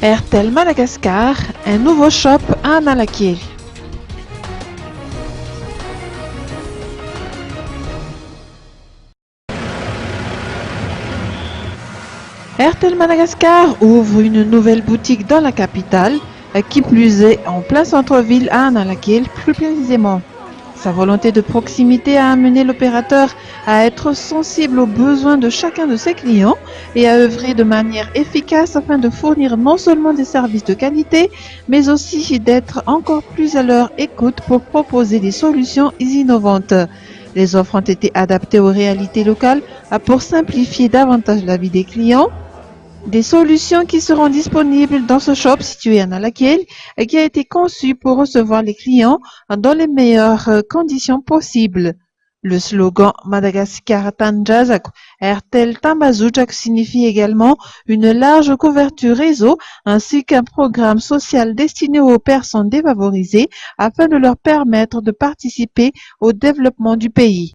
Airtel Madagascar, un nouveau shop à Analakil. Airtel Madagascar ouvre une nouvelle boutique dans la capitale, qui plus est en plein centre-ville à Analakil plus précisément. Sa volonté de proximité a amené l'opérateur à être sensible aux besoins de chacun de ses clients et à œuvrer de manière efficace afin de fournir non seulement des services de qualité, mais aussi d'être encore plus à leur écoute pour proposer des solutions innovantes. Les offres ont été adaptées aux réalités locales pour simplifier davantage la vie des clients. Des solutions qui seront disponibles dans ce shop situé à Nalakil et qui a été conçu pour recevoir les clients dans les meilleures conditions possibles. Le slogan Madagascar Tanjazak Airtel Tambazujak signifie également une large couverture réseau ainsi qu'un programme social destiné aux personnes défavorisées afin de leur permettre de participer au développement du pays.